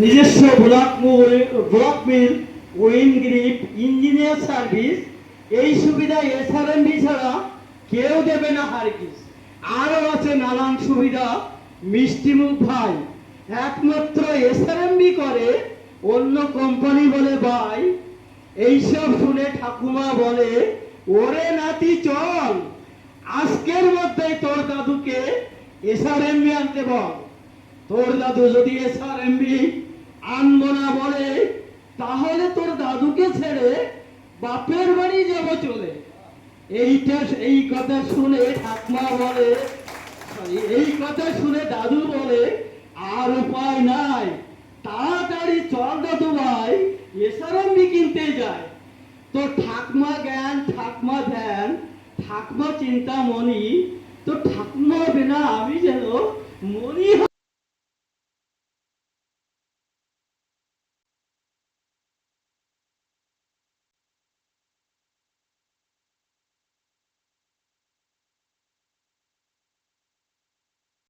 নিজস্ব ব্লক মিল, wind grip, engineer service, এই সুবিধা এসআরএমবি ছাড়া কেউ দেবে না হারগিজ। আরও আছে নানান সুবিধা, মিষ্টিমুখ ভাই একমাত্র এসআরএমবি করে, অন্য কোম্পানি বলে ভাই। এইসব শুনে ঠাকুমা বলে, ওরে নাতি চল, আজকের মধ্যেই তোর দাদুকে এসআরএমবি আনতে বল। তোর দাদু যদি এসআরএমবি আনবো না বলে, তাহলে তোর দাদুকে ছেড়ে বাপের বাড়ি যাব চলে। এই কথা শুনে ঠাকুমা বলে, এই কথা শুনে দাদু বলে, আর উপায় নাই, তাড়াতাড়ি চল দাদু ভাই, এসআরএমবি কিনতে যায়। তো ঠাকুমা জ্ঞান, ঠাকুমা ধ্যান, ঠাকুমা চিন্তা মনি, তো ঠাকুমা বিনা আমি যেন মনি।